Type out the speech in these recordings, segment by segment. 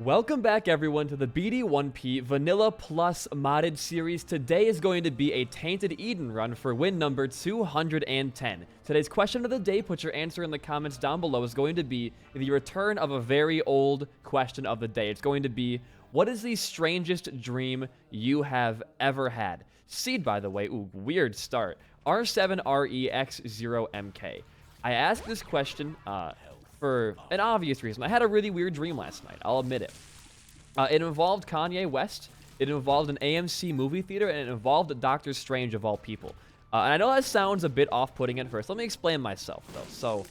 Welcome back everyone to the BD1P Vanilla Plus modded series. Today is going to be a Tainted Eden run for win number 210. Today's question of the day, put your answer in the comments down below, is going to be the return of a very old question of the day. It's going to be, what is the strangest dream you have ever had? Seed, by the way, ooh, weird start, R7REX0MK. I asked this question for an obvious reason. I had a really weird dream last night, I'll admit it. It involved Kanye West, it involved an AMC movie theater, and it involved Doctor Strange of all people. And I know that sounds a bit off-putting at first. Let me explain myself, though. So,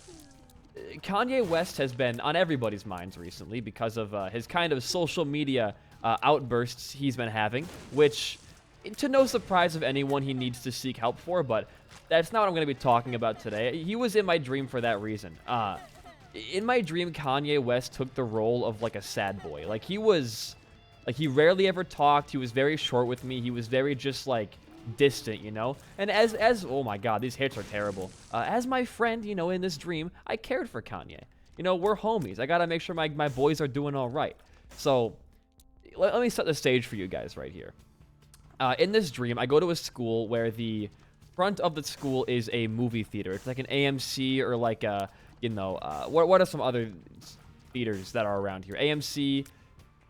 Kanye West has been on everybody's minds recently because of his kind of social media outbursts he's been having, which, to no surprise of anyone, he needs to seek help for, but that's not what I'm going to be talking about today. He was in my dream for that reason. In my dream, Kanye West took the role of, like, a sad boy. Like, he rarely ever talked. He was very short with me. He was very just, like, distant, you know? And as oh my god, these hits are terrible. As my friend, you know, in this dream, I cared for Kanye. You know, we're homies. I gotta make sure my boys are doing all right. So, let me set the stage for you guys right here. In this dream, I go to a school where the front of the school is a movie theater. It's like an AMC or like a... You know, what are some other theaters that are around here? AMC,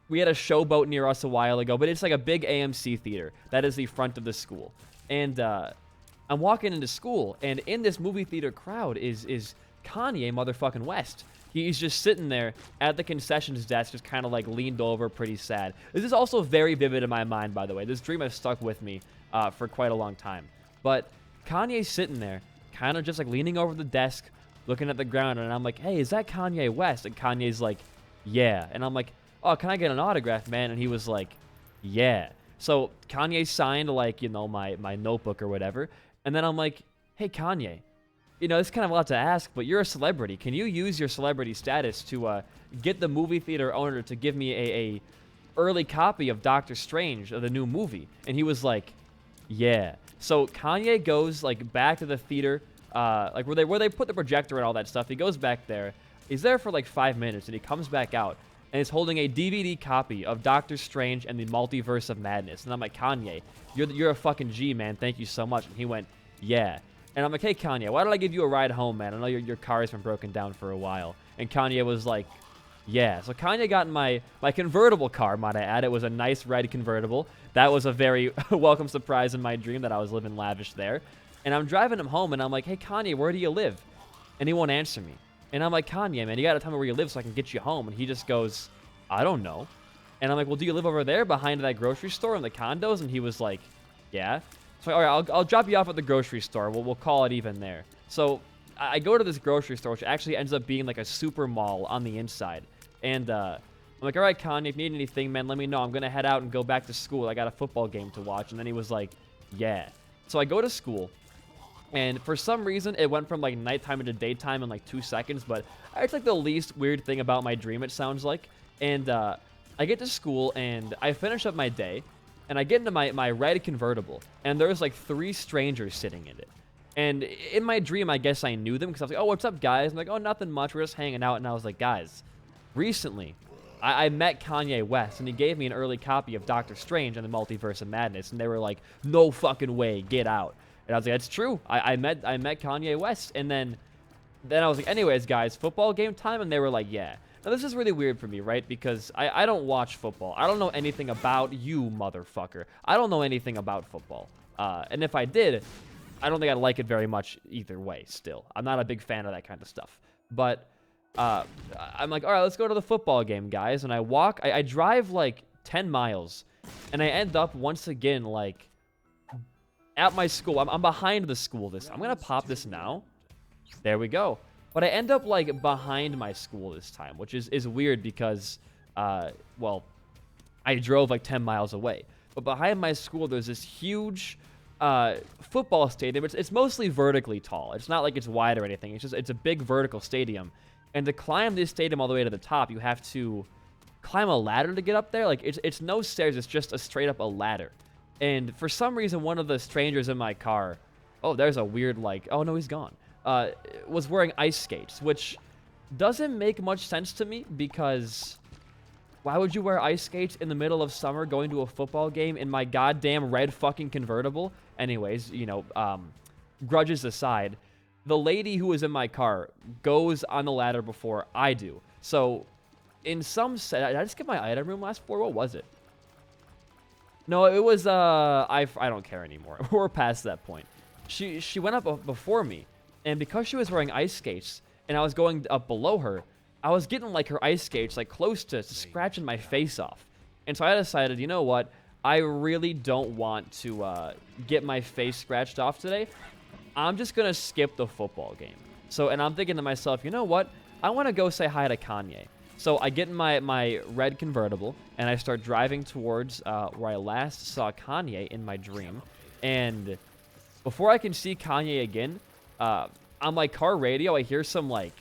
we had a Showboat near us a while ago, but it's like a big AMC theater. That is the front of the school. And I'm walking into school, and in this movie theater crowd is Kanye motherfucking West. He's just sitting there at the concessions desk, just kind of like leaned over, pretty sad. This is also very vivid in my mind, by the way. This dream has stuck with me for quite a long time. But Kanye's sitting there, kind of just like leaning over the desk, looking at the ground, and I'm like, hey, is that Kanye West? And Kanye's like, yeah. And I'm like, oh, can I get an autograph, man? And he was like, yeah. So Kanye signed, like, you know, my notebook or whatever. And then I'm like, hey, Kanye, you know, it's kind of a lot to ask, but you're a celebrity. Can you use your celebrity status to get the movie theater owner to give me a early copy of Doctor Strange, of the new movie? And he was like, yeah. So Kanye goes, like, back to the theater, like where they put the projector and all that stuff. He goes back there. He's there for like 5 minutes, and he comes back out, and he's holding a DVD copy of Doctor Strange and the Multiverse of Madness. And I'm like, Kanye, you're a fucking G, man. Thank you so much. And he went, yeah. And I'm like, hey, Kanye, why don't I give you a ride home, man? I know your car has been broken down for a while. And Kanye was like, yeah. So Kanye got in my convertible car, might I add. It was a nice red convertible. That was a very welcome surprise in my dream that I was living lavish there. And I'm driving him home, and I'm like, hey, Kanye, where do you live? And he won't answer me. And I'm like, Kanye, man, you got to tell me where you live so I can get you home. And he just goes, I don't know. And I'm like, well, do you live over there behind that grocery store in the condos? And he was like, yeah. So, all right, I'll drop you off at the grocery store. We'll call it even there. So I go to this grocery store, which actually ends up being like a super mall on the inside. And I'm like, all right, Kanye, if you need anything, man, let me know. I'm going to head out and go back to school. I got a football game to watch. And then he was like, yeah. So I go to school. And for some reason, it went from, like, nighttime into daytime in, like, 2 seconds. But it's, like, the least weird thing about my dream, it sounds like. And I get to school, and I finish up my day. And I get into my red convertible. And there's, like, 3 strangers sitting in it. And in my dream, I guess I knew them. Because I was like, oh, what's up, guys? I'm like, oh, nothing much. We're just hanging out. And I was like, guys, recently, I met Kanye West. And he gave me an early copy of Doctor Strange and the Multiverse of Madness. And they were like, no fucking way. Get out. And I was like, that's true. I met Kanye West. And then I was like, anyways, guys, football game time? And they were like, yeah. Now, this is really weird for me, right? Because I don't watch football. I don't know anything about you, motherfucker. I don't know anything about football. And if I did, I don't think I'd like it very much either way still. I'm not a big fan of that kind of stuff. But I'm like, all right, let's go to the football game, guys. And I drive like 10 miles. And I end up once again, like, at my school. I'm behind the school this time. I'm going to pop this now. There we go. But I end up, like, behind my school this time, which is weird because, well, I drove, like, 10 miles away. But behind my school, there's this huge football stadium. It's mostly vertically tall. It's not like it's wide or anything. It's a big vertical stadium. And to climb this stadium all the way to the top, you have to climb a ladder to get up there. Like, it's no stairs. It's just a straight up a ladder. And for some reason, one of the strangers in my car, oh, there's a weird, like, oh, no, he's gone, was wearing ice skates, which doesn't make much sense to me because Why would you wear ice skates in the middle of summer going to a football game in my goddamn red fucking convertible? Anyways, you know, grudges aside, the lady who was in my car goes on the ladder before I do. So, in some set, did I just get my item room last floor? What was it? No, it was, I don't care anymore. We're past that point. She went up before me, and because she was wearing ice skates, and I was going up below her, I was getting, like, her ice skates, like, close to scratching my face off. And so I decided, you know what? I really don't want to get my face scratched off today. I'm just going to skip the football game. So, and I'm thinking to myself, you know what? I want to go say hi to Kanye. So I get in my red convertible, and I start driving towards where I last saw Kanye in my dream. And before I can see Kanye again, on my car radio, I hear some, like,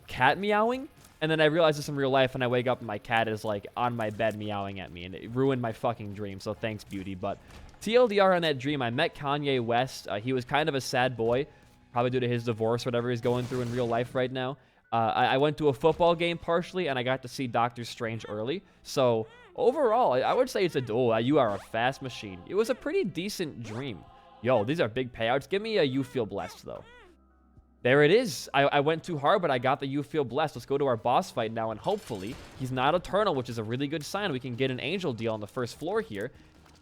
cat meowing, and then I realize it's in real life, and I wake up and my cat is like on my bed meowing at me, and it ruined my fucking dream. So thanks, beauty. But TLDR on that dream, I met Kanye West. He was kind of a sad boy, probably due to his divorce, whatever he's going through in real life right now. I went to a football game partially, and I got to see Doctor Strange early. So overall, I would say it's a duel. You are a fast machine. It was a pretty decent dream. Yo, these are big payouts. Give me a You Feel Blessed though. There it is. I went too hard, but I got the You Feel Blessed. Let's go to our boss fight now, and hopefully he's not eternal, which is a really good sign. We can get an angel deal on the first floor here,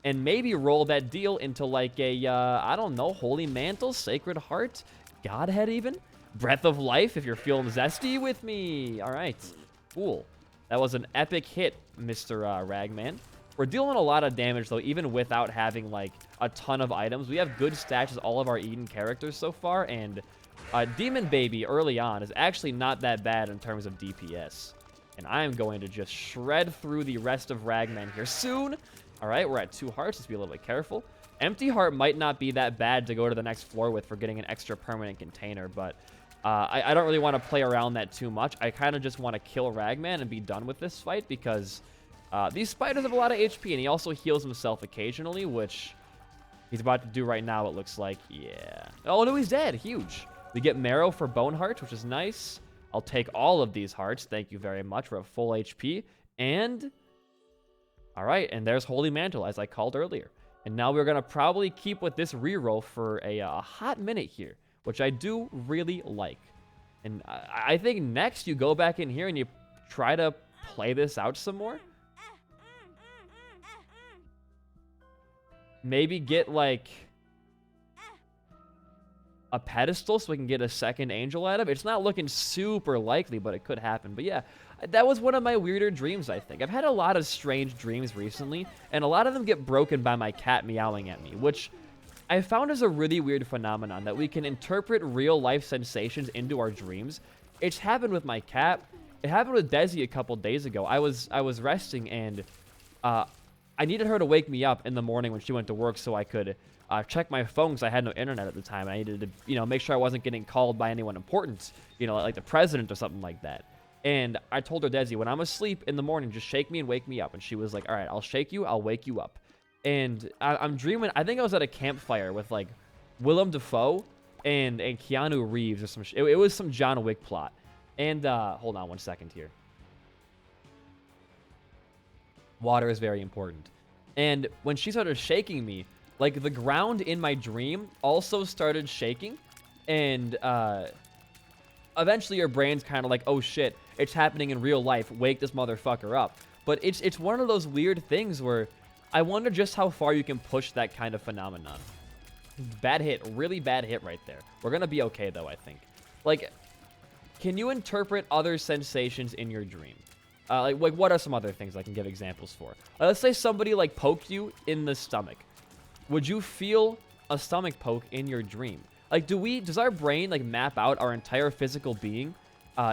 and maybe roll that deal into like a, I don't know, Holy Mantle, Sacred Heart, Godhead even? Breath of Life, if you're feeling zesty with me. All right, cool. That was an epic hit, Mr. Ragman. We're dealing a lot of damage, though, even without having, like, a ton of items. We have good stats as all of our Eden characters so far, and Demon Baby early on is actually not that bad in terms of DPS. And I am going to just shred through the rest of Ragman here soon. All right, we're at 2 hearts. Let's be a little bit careful. Empty Heart might not be that bad to go to the next floor with for getting an extra permanent container, but I don't really want to play around that too much. I kind of just want to kill Ragman and be done with this fight because these spiders have a lot of HP, and he also heals himself occasionally, which he's about to do right now, it looks like. Yeah. Oh, no, he's dead. Huge. We get Marrow for Bone Hearts, which is nice. I'll take all of these hearts. Thank you very much. We're at full HP. And, all right, and there's Holy Mantle, as I called earlier. And now we're going to probably keep with this reroll for a hot minute here, which I do really like. And I think next you go back in here and you try to play this out some more. Maybe get, like, a pedestal so we can get a second angel out of it. It's not looking super likely, but it could happen. But yeah, that was one of my weirder dreams, I think. I've had a lot of strange dreams recently, and a lot of them get broken by my cat meowing at me, which I found is a really weird phenomenon, that we can interpret real-life sensations into our dreams. It's happened with my cat. It happened with Desi a couple days ago. I was resting, and I needed her to wake me up in the morning when she went to work so I could check my phone because I had no internet at the time. I needed to, you know, make sure I wasn't getting called by anyone important, you know, like the president or something like that. And I told her, Desi, when I'm asleep in the morning, just shake me and wake me up. And she was like, all right, I'll shake you. I'll wake you up. And I'm dreaming. I think I was at a campfire with, like, Willem Dafoe and Keanu Reeves or some shit. It was some John Wick plot. And hold on one second here. Water is very important. And when she started shaking me, like, the ground in my dream also started shaking. And eventually your brain's kind of like, oh shit, it's happening in real life. Wake this motherfucker up. But it's one of those weird things where I wonder just how far you can push that kind of phenomenon. Bad hit. Really bad hit right there. We're going to be okay, though, I think. Like, can you interpret other sensations in your dream? Like, what are some other things I can give examples for? Let's say somebody, like, poked you in the stomach. Would you feel a stomach poke in your dream? Like, does our brain, like, map out our entire physical being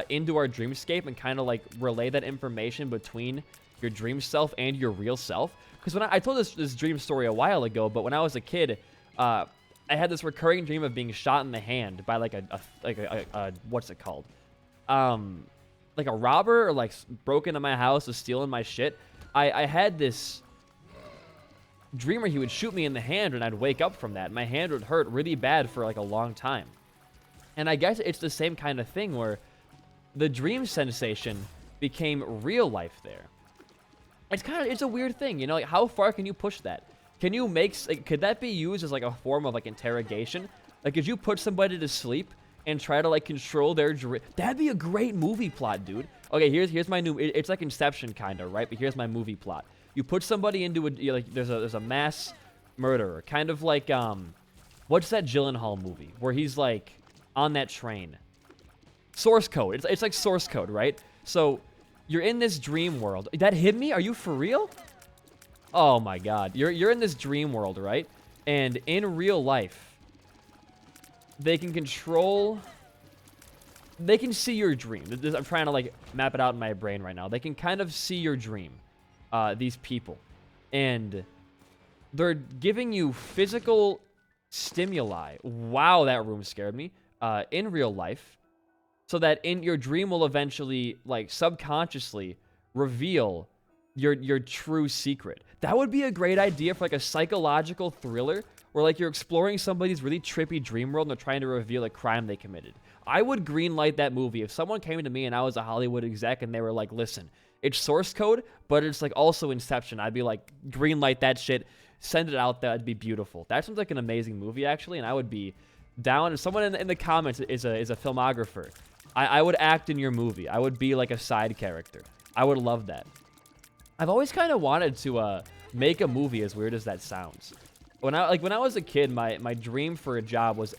into our dreamscape and kind of, like, relay that information between your dream self and your real self? Because when I told this dream story a while ago, but when I was a kid, I had this recurring dream of being shot in the hand by, like, a what's it called? Like a robber, or, like, broke into my house, was stealing my shit. I had this dream where he would shoot me in the hand, and I'd wake up from that. My hand would hurt really bad for, like, a long time. And I guess it's the same kind of thing where the dream sensation became real life there. it's a weird thing, you know, like how far can you push that? Can you make, like, could that be used as like a form of like interrogation? Like, could you put somebody to sleep and try to like control their dream? That'd be a great movie plot, dude. Okay, here's my new, it's like Inception kind of, right? But here's my movie plot. You put somebody into a, like, there's a mass murderer, kind of like, what's that Gyllenhaal movie where he's like on that train? Source Code. It's like Source Code, right? So you're in this dream world. That hit me? Are you for real? Oh my god. You're in this dream world, right? And in real life, they can control, they can see your dream. I'm trying to like map it out in my brain right now. They can kind of see your dream, these people. And they're giving you physical stimuli. Wow, that room scared me. In real life, so that in your dream will eventually, like, subconsciously reveal your true secret. That would be a great idea for like a psychological thriller where like you're exploring somebody's really trippy dream world and they're trying to reveal a crime they committed. I would greenlight that movie. If someone came to me and I was a Hollywood exec and they were like, listen, it's Source Code, but it's like also Inception, I'd be like, greenlight that shit, send it out there, it'd be beautiful. That sounds like an amazing movie, actually, and I would be down. If someone in the comments is a filmographer, I would act in your movie. I would be like a side character. I would love that. I've always kind of wanted to make a movie, as weird as that sounds. When I was a kid, my dream for a job was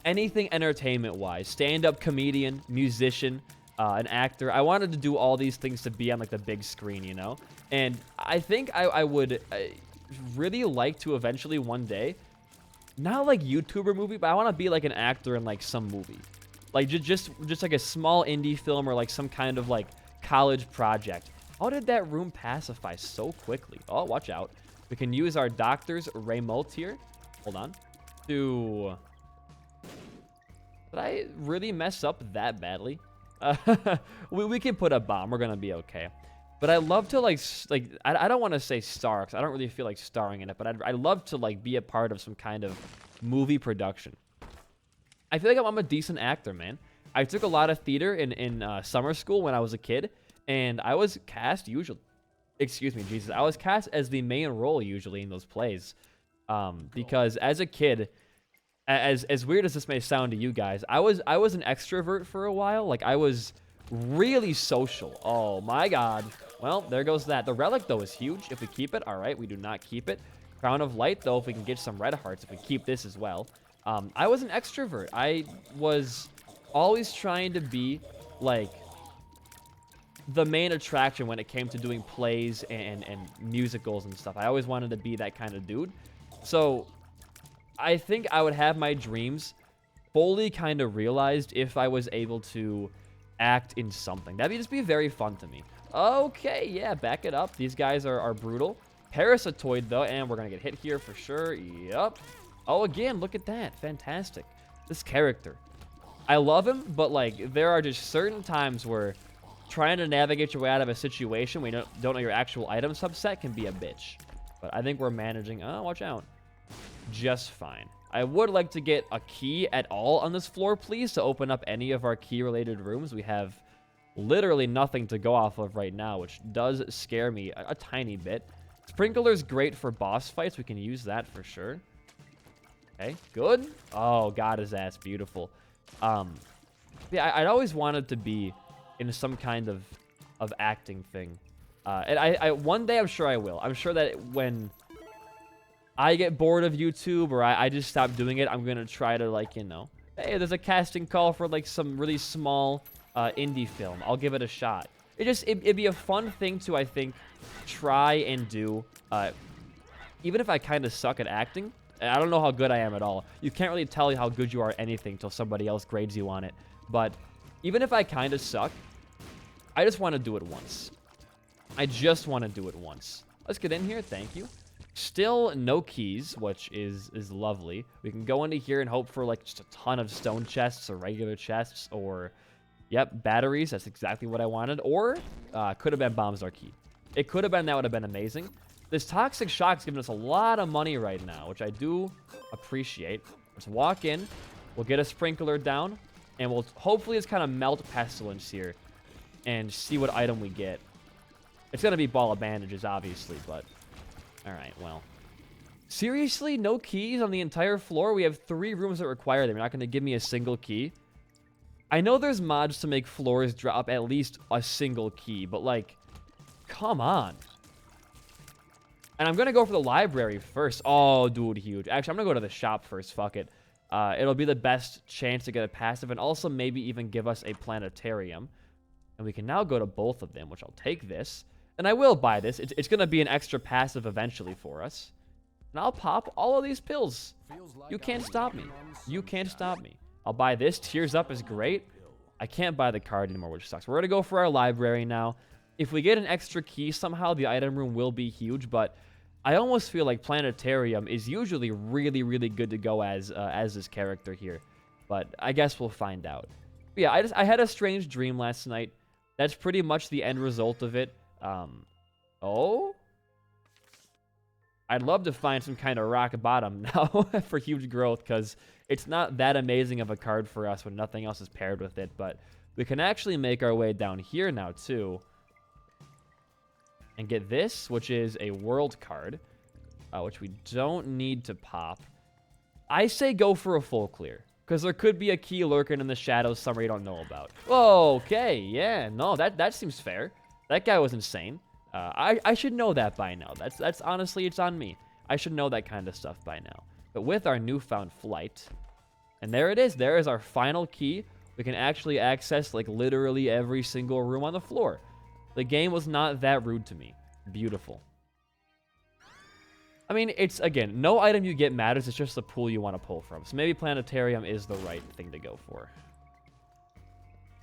anything entertainment-wise. Stand-up comedian, musician, an actor. I wanted to do all these things to be on like the big screen, you know? And I think I would really like to eventually one day, not like YouTuber movie, but I want to be like an actor in like some movie. Like just like a small indie film or like some kind of like college project. How did that room pacify so quickly? Oh, watch out. We can use our doctor's remote here. Hold on. Did I really mess up that badly? We can put a bomb. We're going to be okay. But I love to like I don't want to say star because I don't really feel like starring in it. But I'd love to like be a part of some kind of movie production. I feel like I'm a decent actor, man. I took a lot of theater in summer school when I was a kid. And I was cast usually, excuse me, Jesus. I was cast as the main role usually in those plays. Because as a kid, as weird as this may sound to you guys, I was an extrovert for a while. Like I was really social. Oh my God. Well, there goes that. The relic though is huge. If we keep it, all right. We do not keep it. Crown of Light though, if we can get some red hearts, if we keep this as well. I was an extrovert. I was always trying to be like the main attraction when it came to doing plays and musicals and stuff. I always wanted to be that kind of dude. So I think I would have my dreams fully kind of realized if I was able to act in something. That'd just be very fun to me. Okay, yeah, back it up. These guys are brutal. Parasitoid, though, and we're going to get hit here for sure. Yep. Oh, again, look at that. Fantastic. This character. I love him, but, like, there are just certain times where trying to navigate your way out of a situation when you don't know your actual item subset can be a bitch. But I think we're managing, watch out, just fine. I would like to get a key at all on this floor, please, to open up any of our key-related rooms. We have literally nothing to go off of right now, which does scare me a tiny bit. Sprinkler's great for boss fights. We can use that for sure. Okay, good. Oh, got his ass. Beautiful. Yeah, I'd always wanted to be in some kind of acting thing. And I one day I'm sure I will. I'm sure that when I get bored of YouTube or I just stop doing it, I'm going to try to, like, you know, hey, there's a casting call for, like, some really small indie film. I'll give it a shot. It'd be a fun thing to, I think, try and do. Even if I kind of suck at acting. I don't know how good I am at all. You can't really tell how good you are at anything till somebody else grades you on it. But even if I kind of suck, I just want to do it once. I just want to do it once. Let's get in here. Thank you. Still no keys, which is lovely. We can go into here and hope for, like, just a ton of stone chests or regular chests or, yep, batteries. That's exactly what I wanted. Or could have been bombs are key. It could have been. That would have been amazing. This toxic shock's giving us a lot of money right now, which I do appreciate. Let's walk in. We'll get a sprinkler down, and we'll hopefully just kind of melt pestilence here and see what item we get. It's going to be ball of bandages, obviously, but... Alright, well. Seriously? No keys on the entire floor? We have 3 rooms that require them. You're not going to give me a single key? I know there's mods to make floors drop at least a single key, but, like, come on. And I'm going to go for the library first. Oh, dude, huge. Actually, I'm going to go to the shop first. Fuck it. It'll be the best chance to get a passive and also maybe even give us a planetarium. And we can now go to both of them, which I'll take this. And I will buy this. It's going to be an extra passive eventually for us. And I'll pop all of these pills. You can't stop me. You can't stop me. I'll buy this. Tears Up is great. I can't buy the card anymore, which sucks. We're going to go for our library now. If we get an extra key somehow, the item room will be huge. But I almost feel like Planetarium is usually really, really good to go as this character here. But I guess we'll find out. But yeah, I had a strange dream last night. That's pretty much the end result of it. Oh? I'd love to find some kind of rock bottom now for huge growth, because it's not that amazing of a card for us when nothing else is paired with it. But we can actually make our way down here now, too. And get this, which is a world card, which we don't need to pop. I say go for a full clear, because there could be a key lurking in the shadows somewhere you don't know about. Okay, yeah, no, that seems fair. That guy was insane. I should know that by now. That's honestly, it's on me. I should know that kind of stuff by now. But with our newfound flight, and there it is. There is our final key. We can actually access, like, literally every single room on the floor. The game was not that rude to me. Beautiful. I mean, it's, again, no item you get matters. It's just the pool you want to pull from. So maybe Planetarium is the right thing to go for.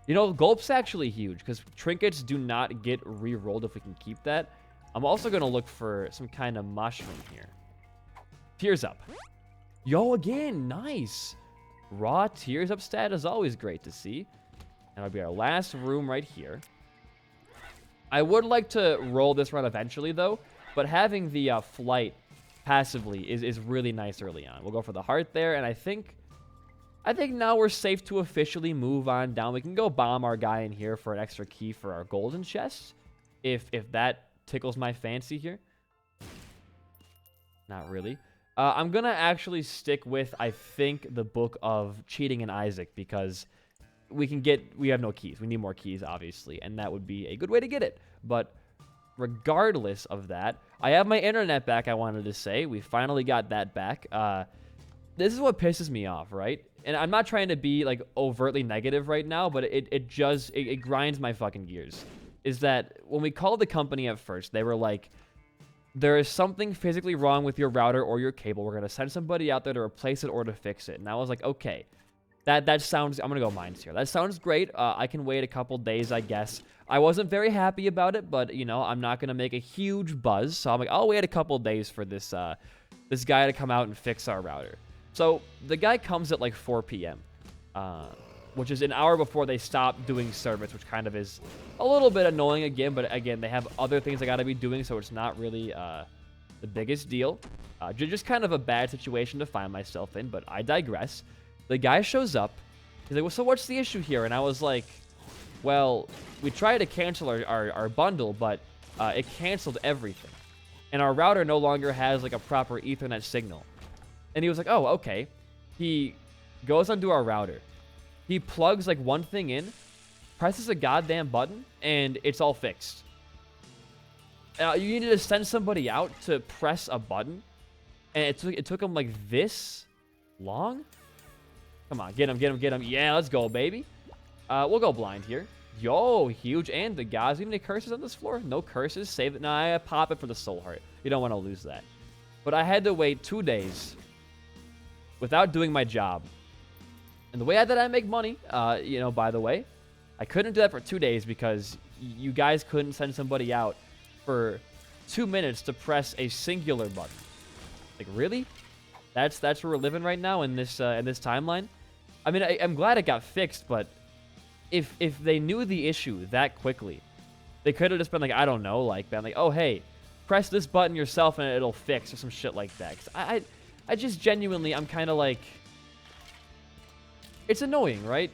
You know, Gulp's actually huge, because trinkets do not get re-rolled if we can keep that. I'm also going to look for some kind of mushroom here. Tears Up. Yo, again, nice. Raw Tears Up stat is always great to see. And it'll be our last room right here. I would like to roll this run eventually, though. But having the flight passively is really nice early on. We'll go for the heart there, and I think now we're safe to officially move on down. We can go bomb our guy in here for an extra key for our golden chest, if that tickles my fancy here. Not really. I'm going to actually stick with, I think, the Book of Cheating and Isaac, because we have no keys. We need more keys, obviously, and that would be a good way to get it. But regardless of that, I have my internet back, I wanted to say. We finally got that back. This is what pisses me off, right? And I'm not trying to be, like, overtly negative right now, but it grinds my fucking gears. Is that when we called the company at first, they were like, there is something physically wrong with your router or your cable. We're going to send somebody out there to replace it or to fix it. And I was like, okay, that sounds, I'm going to go mines here. That sounds great. I can wait a couple days, I guess. I wasn't very happy about it, but, you know, I'm not going to make a huge buzz. So I'm like, I'll wait a couple days for this guy to come out and fix our router. So the guy comes at like 4 p.m., which is an hour before they stop doing service, which kind of is a little bit annoying again. But again, they have other things they got to be doing, so it's not really the biggest deal. Just kind of a bad situation to find myself in, but I digress. The guy shows up. He's like, well, so what's the issue here? And I was like, well, we tried to cancel our bundle, but it canceled everything. And our router no longer has like a proper Ethernet signal. And he was like, oh, okay. He goes onto our router. He plugs like one thing in, presses a goddamn button, and it's all fixed. You needed to send somebody out to press a button, and it took him like this long? Come on, get him. Yeah, let's go, baby. We'll go blind here. Yo, huge. And the guys, even any curses on this floor? No curses. Save it. No, I pop it for the soul heart. You don't want to lose that. But I had to wait 2 days without doing my job. And the way that I make money, you know, by the way, I couldn't do that for 2 days because you guys couldn't send somebody out for 2 minutes to press a singular button. Like, really? That's where we're living right now in this timeline? I mean, I'm glad it got fixed, but if they knew the issue that quickly, they could have just been like, I don't know, like, been like, oh, hey, press this button yourself and it'll fix or some shit like that. 'Cause I just genuinely, I'm kind of like, it's annoying, right?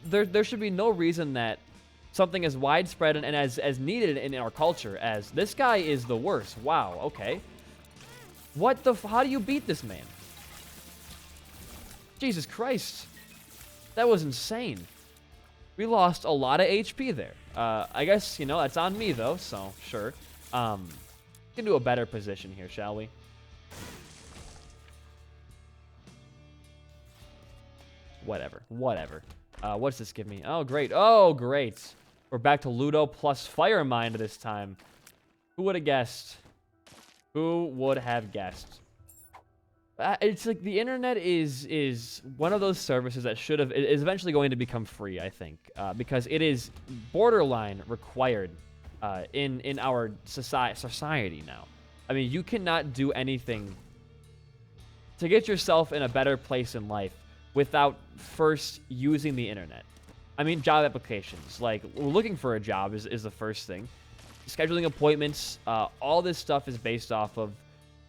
There should be no reason that something as widespread and as needed in our culture as this guy is the worst. Wow, okay. What the how do you beat this man? Jesus Christ. That was insane. We lost a lot of HP there. I guess, you know, that's on me, though, so sure. Get into a better position here, shall we? Whatever. What's this give me? Oh, great. Oh, great. We're back to Ludo plus Fire Mind this time. Who would have guessed? Who would have guessed? It's like the internet is one of those services that is eventually going to become free, I think, because it is borderline required in our society now. I mean, you cannot do anything to get yourself in a better place in life without first using the internet. I mean, job applications, like looking for a job is the first thing. Scheduling appointments, all this stuff is based off of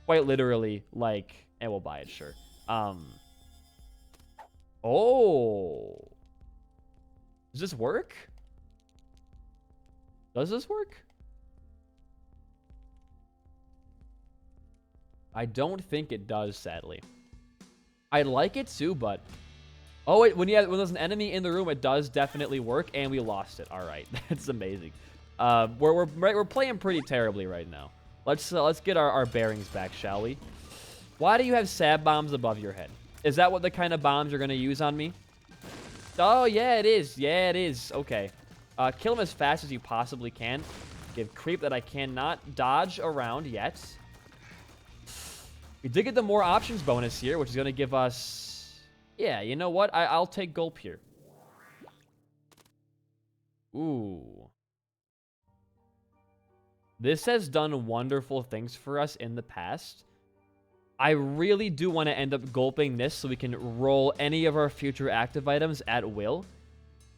quite literally like. And we'll buy it, sure. Oh. Does this work? Does this work? I don't think it does, sadly. I'd like it to, but... Oh, wait, when there's an enemy in the room, it does definitely work, and we lost it. All right, that's amazing. We're playing pretty terribly right now. Let's get our bearings back, shall we? Why do you have sab bombs above your head? Is that what the kind of bombs you're going to use on me? Oh, yeah, it is. Yeah, it is. Okay. Kill him as fast as you possibly can. Give creep that I cannot dodge around yet. We did get the more options bonus here, which is going to give us... Yeah, you know what? I'll take gulp here. Ooh. This has done wonderful things for us in the past. I really do want to end up gulping this so we can roll any of our future active items at will.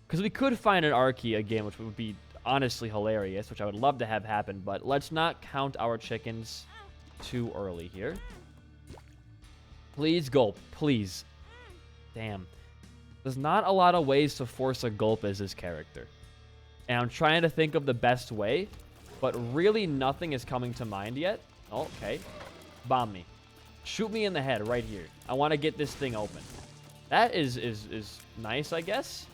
Because we could find an R key again, which would be honestly hilarious, which I would love to have happen. But let's not count our chickens too early here. Please gulp. Please. Damn. There's not a lot of ways to force a gulp as this character. And I'm trying to think of the best way. But really nothing is coming to mind yet. Oh, okay. Bomb me. Shoot me in the head right here. I want to get this thing open. That is nice, I guess.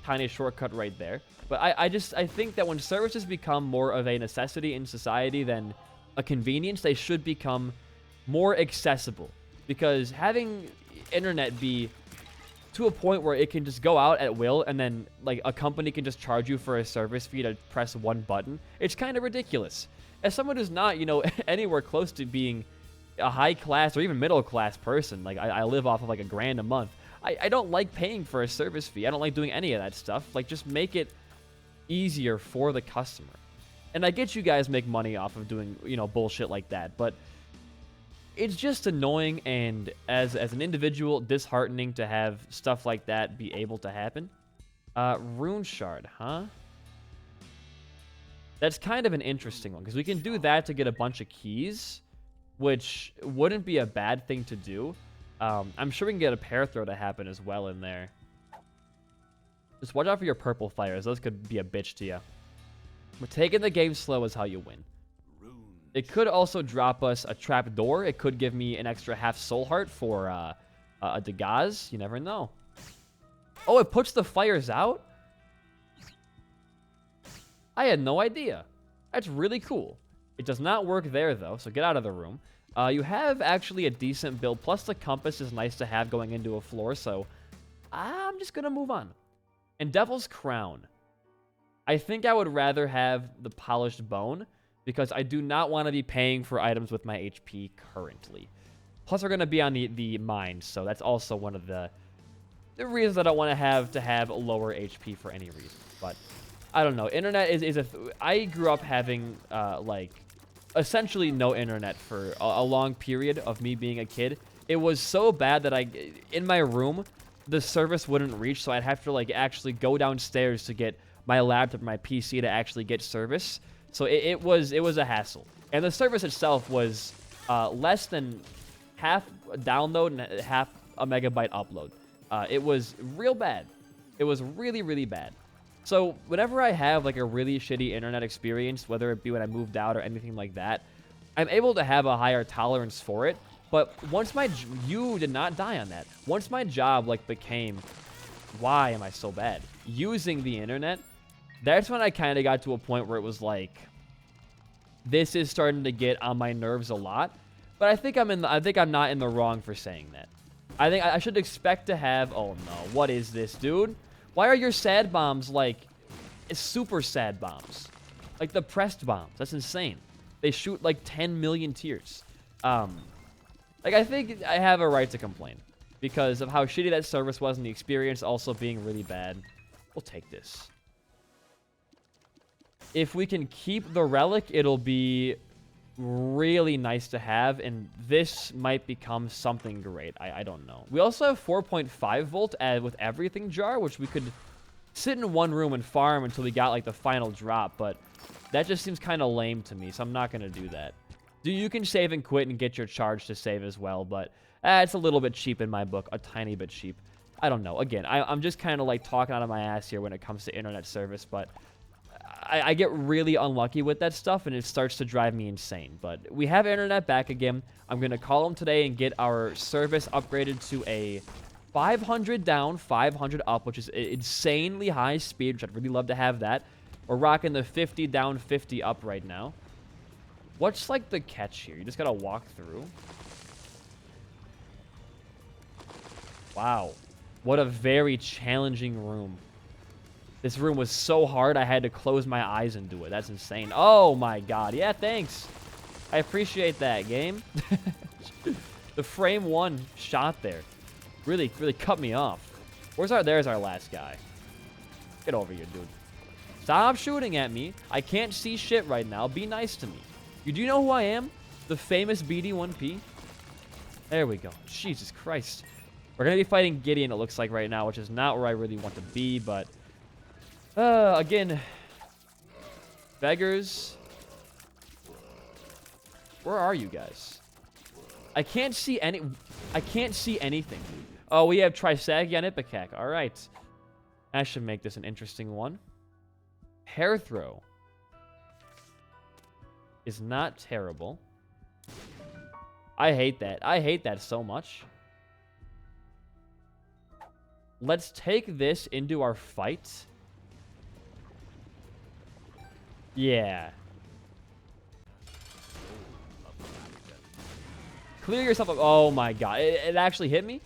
Tiny shortcut right there. But I think that when services become more of a necessity in society than a convenience, they should become more accessible. Because having internet be to a point where it can just go out at will and then like a company can just charge you for a service fee to press one button, it's kind of ridiculous. As someone who's not, you know, anywhere close to being a high class or even middle class person, like I live off of like $1,000 a month. I don't like paying for a service fee. I don't like doing any of that stuff. Like, just make it easier for the customer. And I get you guys make money off of doing, you know, bullshit like that, but it's just annoying and as an individual disheartening to have stuff like that be able to happen. Rune shard, huh? That's kind of an interesting one because we can do that to get a bunch of keys, which wouldn't be a bad thing to do. I'm sure we can get a pair throw to happen as well in there. Just watch out for your purple fires. Those could be a bitch to you. But taking the game slow is how you win. It could also drop us a trap door. It could give me an extra half soul heart for a Degaz. You never know. Oh, it puts the fires out? I had no idea. That's really cool. It does not work there, though, so get out of the room. You have actually a decent build, plus the compass is nice to have going into a floor, so I'm just going to move on. And Devil's Crown. I think I would rather have the Polished Bone, because I do not want to be paying for items with my HP currently. Plus, we're going to be on the mine, so that's also one of the reasons I don't want to have lower HP for any reason. But I don't know. Internet is I grew up having, like, essentially no internet for a long period of me being a kid. It was so bad that in my room, the service wouldn't reach, so I'd have to, like, actually go downstairs to get my laptop, my PC to actually get service. So it was a hassle. And the service itself was less than half a download and half a megabyte upload. It was real bad. It was really, really bad. So whenever I have like a really shitty internet experience, whether it be when I moved out or anything like that, I'm able to have a higher tolerance for it. But once you did not die on that. Once my job like became, why am I so bad? Using the internet, that's when I kind of got to a point where it was like, this is starting to get on my nerves a lot. But I think I'm not in the wrong for saying that. I think I should expect to have, oh no, what is this, dude? Why are your sad bombs like super sad bombs? Like the pressed bombs. That's insane. They shoot like 10 million tears. Like I think I have a right to complain because of how shitty that service was and the experience also being really bad. We'll take this. If we can keep the relic, it'll be really nice to have, and this might become something great. I don't know. We also have 4.5 volt with everything jar, which we could sit in one room and farm until we got like the final drop, but that just seems kind of lame to me, so I'm not going to do that. You can save and quit and get your charge to save as well, but it's a little bit cheap in my book, a tiny bit cheap. I don't know. Again, I'm just kind of like talking out of my ass here when it comes to internet service, but I get really unlucky with that stuff, and it starts to drive me insane. But we have internet back again. I'm going to call them today and get our service upgraded to a 500 down, 500 up, which is insanely high speed, which I'd really love to have that. We're rocking the 50 down, 50 up right now. What's like the catch here? You just got to walk through. Wow. What a very challenging room. This room was so hard, I had to close my eyes and do it. That's insane. Oh, my God. Yeah, thanks. I appreciate that, game. The frame one shot there really cut me off. There's our last guy. Get over here, dude. Stop shooting at me. I can't see shit right now. Be nice to me. You do know who I am? The famous BD1P? There we go. Jesus Christ. We're going to be fighting Gideon, it looks like, right now, which is not where I really want to be, but... again, beggars. Where are you guys? I can't see anything. Oh, we have Trisagia and Ipecac. All right. That should make this an interesting one. Hair throw is not terrible. I hate that. I hate that so much. Let's take this into our fight. Yeah. Clear yourself up. Oh my God. It actually hit me?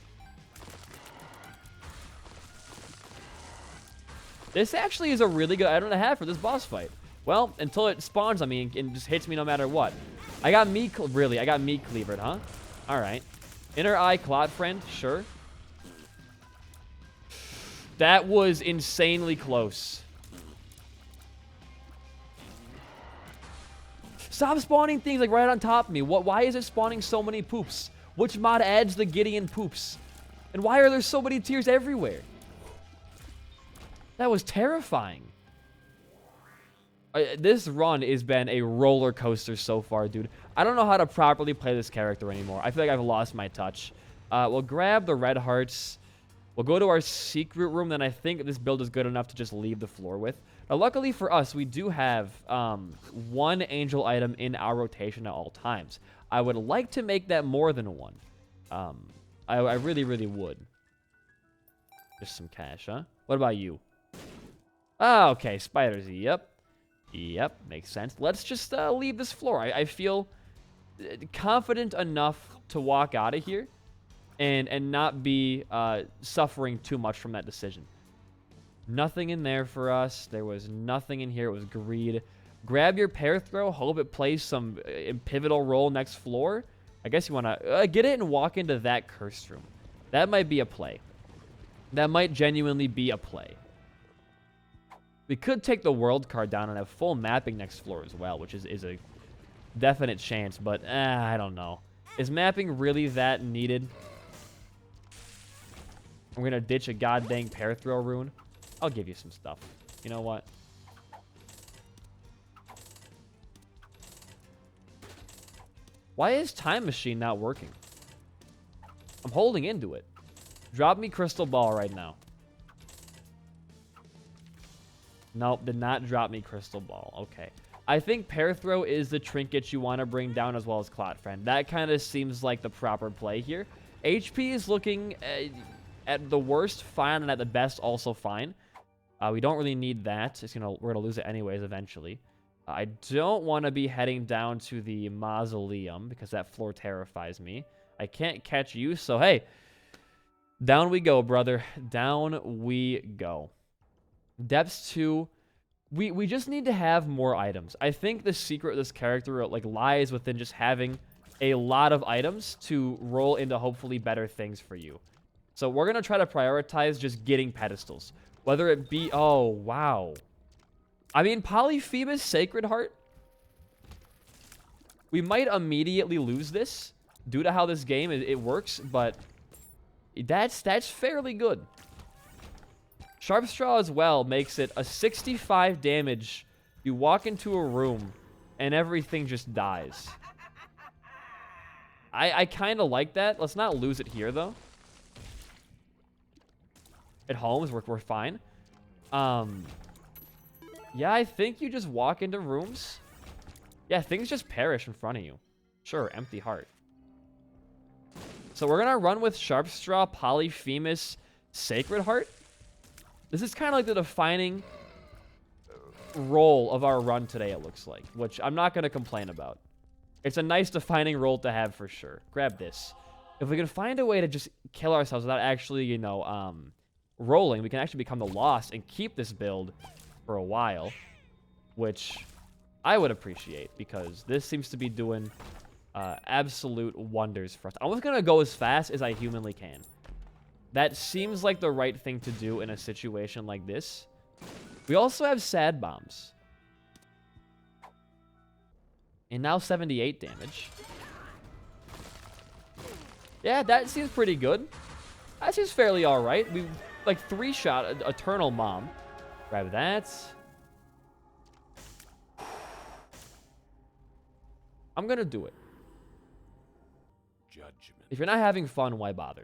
This actually is a really good item to have for this boss fight. Well, until it spawns on me and just hits me no matter what. I got meat cleavered, huh? Alright. Inner eye clot friend, sure. That was insanely close. Stop spawning things like right on top of me. Why is it spawning so many poops? Which mod adds the Gideon poops? And why are there so many tears everywhere? That was terrifying. This run has been a roller coaster so far, dude. I don't know how to properly play this character anymore. I feel like I've lost my touch. We'll grab the red hearts. We'll go to our secret room. Then I think this build is good enough to just leave the floor with. Now, luckily for us, we do have one angel item in our rotation at all times. I would like to make that more than one. I really, really would. Just some cash, huh? What about you? Oh, okay, spiders. Yep. Yep, makes sense. Let's just leave this floor. I feel confident enough to walk out of here and not be suffering too much from that decision. Nothing in there for us. There was nothing in here. It was greed. Grab your pair throw. Hope it plays some pivotal role next floor. I guess you want to get it and walk into that cursed room. That might be a play. That might genuinely be a play. We could take the world card down and have full mapping next floor as well, which is a definite chance, but I don't know. Is mapping really that needed? I'm going to ditch a goddamn pair throw rune. I'll give you some stuff. You know what? Why is Time Machine not working? I'm holding into it. Drop me Crystal Ball right now. Nope, did not drop me Crystal Ball. Okay. I think Pear Throw is the trinket you want to bring down as well as Clot Friend. That kind of seems like the proper play here. HP is looking at the worst fine and at the best also fine. We don't really need that. We're gonna lose it anyways eventually. I don't want to be heading down to the mausoleum because that floor terrifies me. I can't catch you, so hey, down we go, brother. Down we go. Depths 2. We just need to have more items. I think the secret of this character like lies within just having a lot of items to roll into hopefully better things for you. So we're gonna try to prioritize just getting pedestals, whether it be wow. I mean, Polyphemus Sacred Heart. We might immediately lose this due to how this game it works, but that's fairly good. Sharp Straw as well makes it a 65 damage. You walk into a room and everything just dies. I kind of like that. Let's not lose it here, though. At homes, we're fine. Yeah, I think you just walk into rooms. Yeah, things just perish in front of you. Sure, empty heart. So we're going to run with Sharp Straw, Polyphemus, Sacred Heart. This is kind of like the defining role of our run today, it looks like, which I'm not going to complain about. It's a nice defining role to have for sure. Grab this. If we can find a way to just kill ourselves without actually, rolling, we can actually become the Lost and keep this build for a while, which I would appreciate because this seems to be doing absolute wonders for us. I'm just going to go as fast as I humanly can. That seems like the right thing to do in a situation like this. We also have Sad Bombs. And now 78 damage. Yeah, that seems pretty good. That seems fairly alright. We, like, 3-shot Eternal Mom. Grab that. I'm gonna do it. Judgment. If you're not having fun, why bother?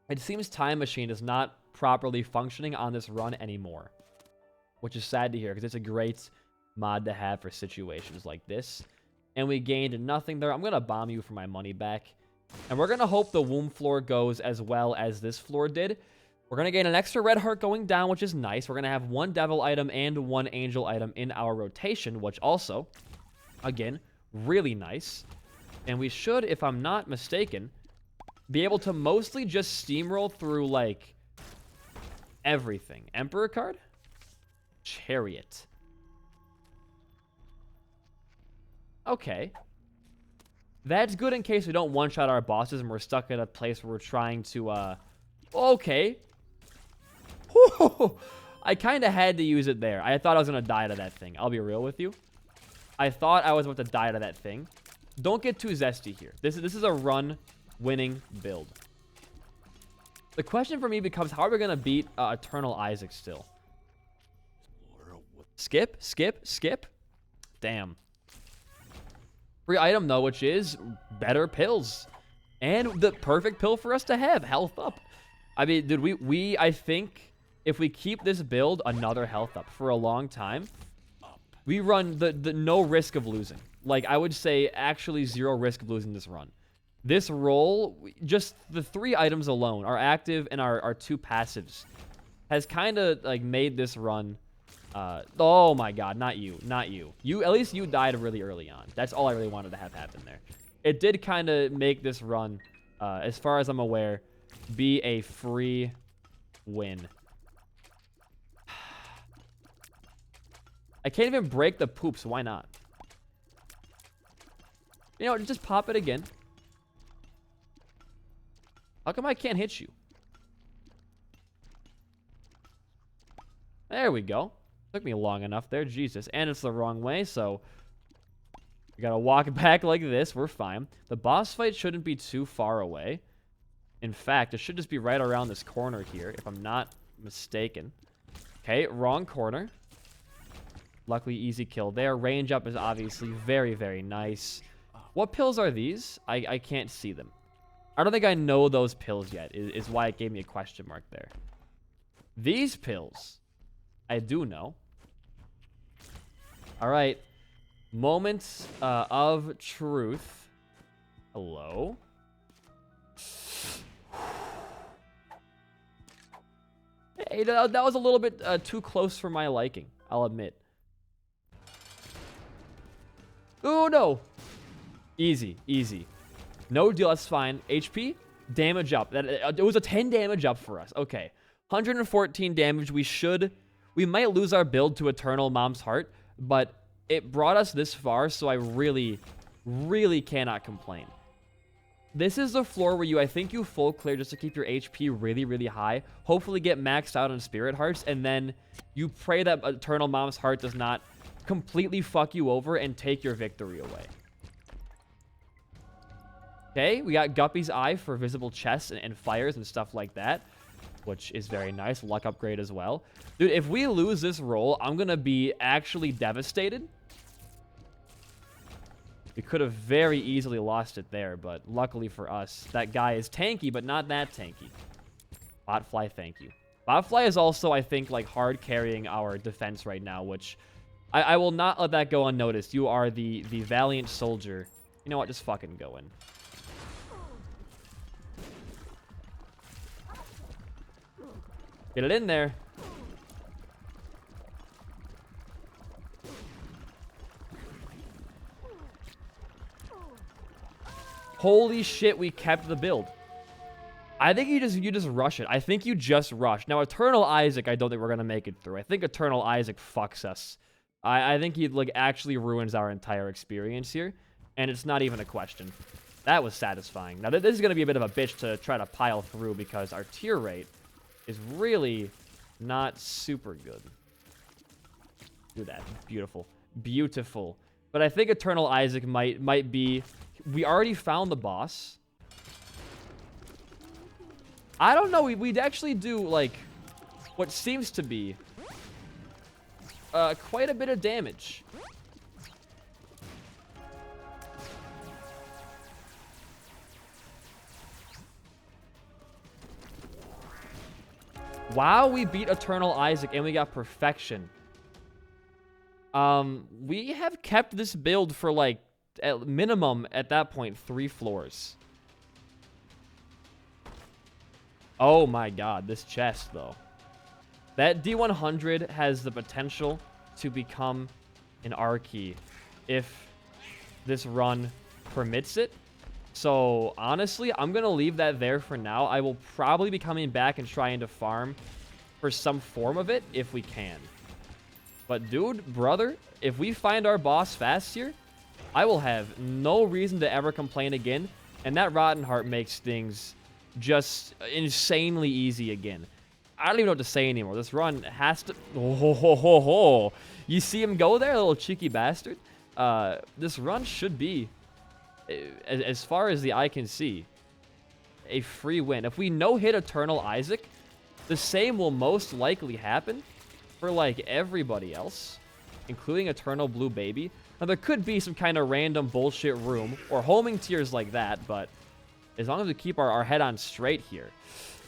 It seems Time Machine is not properly functioning on this run anymore, which is sad to hear because it's a great mod to have for situations like this. And we gained nothing there. I'm going to bomb you for my money back. And we're going to hope the womb floor goes as well as this floor did. We're going to gain an extra red heart going down, which is nice. We're going to have 1 devil item and 1 angel item in our rotation, which also, again, really nice. And we should, if I'm not mistaken, be able to mostly just steamroll through, like, everything. Emperor card? Chariot. Okay. That's good in case we don't one-shot our bosses and we're stuck in a place where we're trying to, okay. Whew. I kind of had to use it there. I thought I was going to die to that thing. I'll be real with you. I thought I was about to die to that thing. Don't get too zesty here. This is a run-winning build. The question for me becomes, how are we going to beat Eternal Isaac still? Skip, skip, skip. Damn. Free item, though, which is better pills. And the perfect pill for us to have, health up. I mean, dude, I think if we keep this build another health up for a long time, we run the no risk of losing. Like, I would say actually 0 risk of losing this run. This roll, just the 3 items alone, our active and our 2 passives, has kind of like made this run. Oh my god, not you. At least you died really early on. That's all I really wanted to have happen there. It did kind of make this run, as far as I'm aware, be a free win. I can't even break the poop, so why not? You know, just pop it again. How come I can't hit you? There we go. Took me long enough there, Jesus. And it's the wrong way, so we gotta walk back like this. We're fine. The boss fight shouldn't be too far away. In fact, it should just be right around this corner here, if I'm not mistaken. Okay, wrong corner. Luckily, easy kill there. Range up is obviously very, very nice. What pills are these? I can't see them. I don't think I know those pills yet, is why it gave me a question mark there. These pills, I do know. All right. Moments of truth. Hello? Hey, that was a little bit too close for my liking, I'll admit. Oh, no. Easy, easy. No deal, that's fine. HP, damage up. It was a 10 damage up for us. Okay. 114 damage. We might lose our build to Eternal Mom's Heart, but it brought us this far, so I really, really cannot complain. This is the floor where I think you full clear just to keep your HP really, really high. Hopefully get maxed out on Spirit Hearts, and then you pray that Eternal Mom's Heart does not completely fuck you over and take your victory away. Okay, we got Guppy's Eye for visible chests and fires and stuff like that, which is very nice. Luck upgrade as well. Dude, if we lose this roll, I'm going to be actually devastated. We could have very easily lost it there, but luckily for us, that guy is tanky, but not that tanky. Botfly, thank you. Botfly is also, I think, like hard carrying our defense right now, which I will not let that go unnoticed. You are the valiant soldier. You know what? Just fucking go in. Get it in there. Holy shit, we kept the build. I think you just rush it. I think you just rush. Now, Eternal Isaac, I don't think we're going to make it through. I think Eternal Isaac fucks us. I think he like actually ruins our entire experience here, and it's not even a question. That was satisfying. Now, this is going to be a bit of a bitch to try to pile through because our tier rate is really not super good. Do that. Beautiful. Beautiful. But I think Eternal Isaac might be... We already found the boss. I don't know. We'd actually do, like, what seems to be quite a bit of damage. Wow, we beat Eternal Isaac and we got perfection. We have kept this build for, like, at minimum, at that point, 3 floors. Oh my god, this chest, though. That D100 has the potential to become an R key if this run permits it. So, honestly, I'm going to leave that there for now. I will probably be coming back and trying to farm for some form of it if we can. But, dude, brother, if we find our boss fast here, I will have no reason to ever complain again. And that Rotten Heart makes things just insanely easy again. I don't even know what to say anymore. This run has to... Oh, ho, ho, ho, ho. You see him go there, little cheeky bastard? This run should be, as far as the eye can see, a free win. If we no-hit Eternal Isaac, the same will most likely happen for, like, everybody else, including Eternal Blue Baby. Now, there could be some kind of random bullshit room or homing tiers like that, but as long as we keep our head on straight here.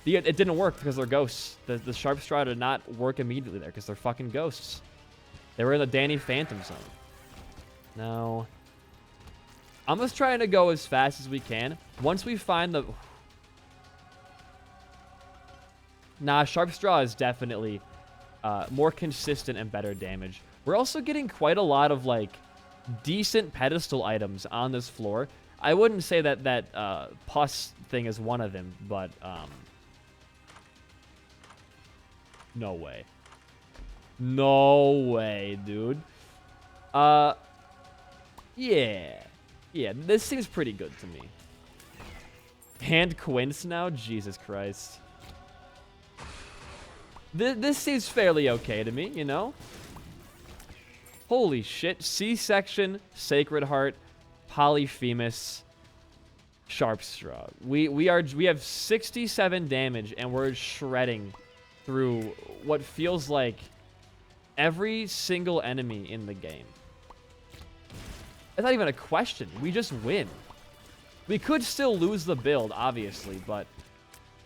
It didn't work because they're ghosts. The Sharp Straw did not work immediately there because they're fucking ghosts. They were in the Danny Phantom zone. No. I'm just trying to go as fast as we can. Once we find the... Nah, Sharp Straw is definitely more consistent and better damage. We're also getting quite a lot of, like, decent pedestal items on this floor. I wouldn't say that pus thing is one of them, but no way. No way, dude. Yeah. Yeah, this seems pretty good to me. Hand Quince now? Jesus Christ. This seems fairly okay to me, you know? Holy shit. C-section, Sacred Heart, Polyphemus, Sharp Straw. We have 67 damage and we're shredding through what feels like every single enemy in the game. It's not even a question. We just win. We could still lose the build, obviously, but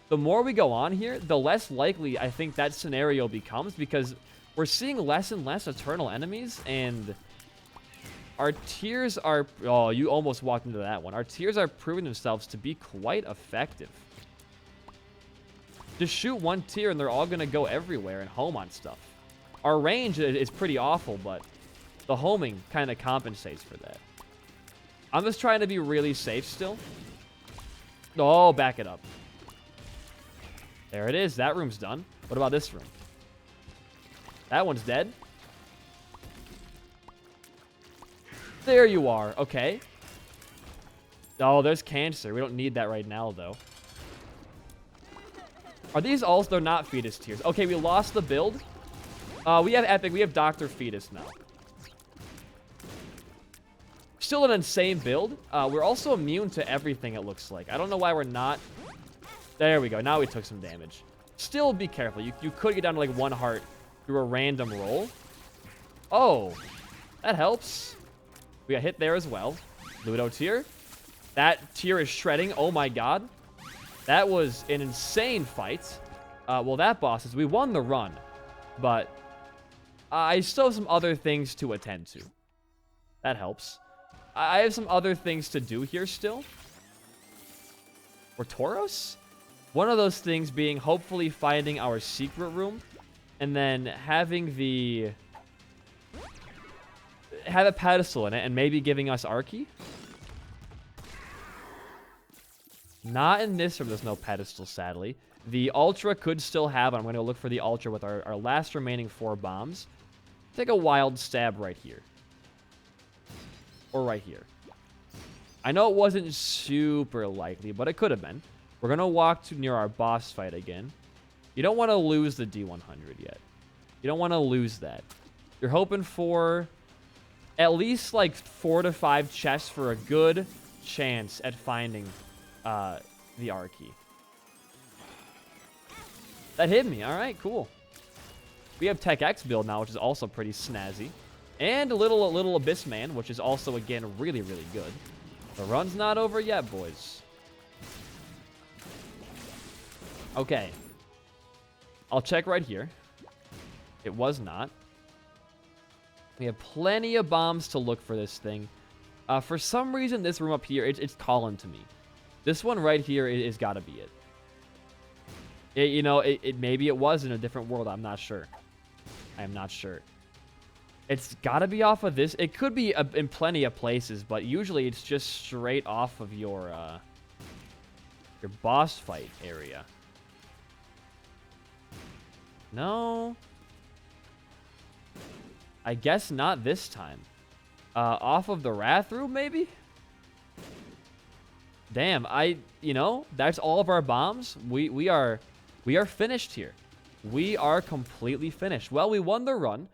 the more we go on here, the less likely I think that scenario becomes, because we're seeing less and less eternal enemies, and our tiers are... Oh, you almost walked into that one. Our tiers are proving themselves to be quite effective. Just shoot one tier and they're all going to go everywhere and home on stuff. Our range is pretty awful, but the homing kind of compensates for that. I'm just trying to be really safe still. Oh, back it up. There it is. That room's done. What about this room? That one's dead. There you are. Okay. Oh, there's cancer. We don't need that right now, though. Are these also... They're not fetus tiers. Okay, we lost the build. We have epic. We have Dr. Fetus now. Still an insane build. We're also immune to everything, it looks like. I don't know why we're not... There we go. Now we took some damage. Still be careful. You could get down to like 1 heart through a random roll. Oh, that helps. We got hit there as well. Ludo tier. That tier is shredding. Oh my god. That was an insane fight. Well, that boss is... We won the run. But I still have some other things to attend to. That helps. I have some other things to do here still. For Tauros? One of those things being hopefully finding our secret room. And then having the... Have a pedestal in it and maybe giving us Archie. Not in this room. There's no pedestal, sadly. The Ultra could still have it. I'm going to look for the Ultra with our last remaining 4 bombs. Take a wild stab right here. Or right here. I know it wasn't super likely, but it could have been. We're going to walk to near our boss fight again. You don't want to lose the D100 yet. You don't want to lose that. You're hoping for at least like 4 to 5 chests for a good chance at finding the Archie. That hit me. All right, cool. We have Tech X build now, which is also pretty snazzy. And a little Abyss Man, which is also, again, really, really good. The run's not over yet, boys. Okay. I'll check right here. It was not. We have plenty of bombs to look for this thing. For some reason, this room up here, it's calling to me. This one right here is got to be it. Maybe it was in a different world. I'm not sure. I am not sure. It's got to be off of this. It could be in plenty of places, but usually it's just straight off of your boss fight area. No. I guess not this time. Off of the Wrath room, maybe? Damn, that's all of our bombs. We are finished here. We are completely finished. Well, we won the run.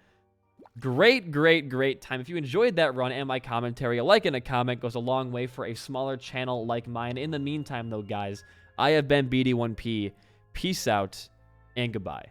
Great, great, great time. If you enjoyed that run and my commentary, a like and a comment goes a long way for a smaller channel like mine. In the meantime, though, guys, I have been BD1P. Peace out and goodbye.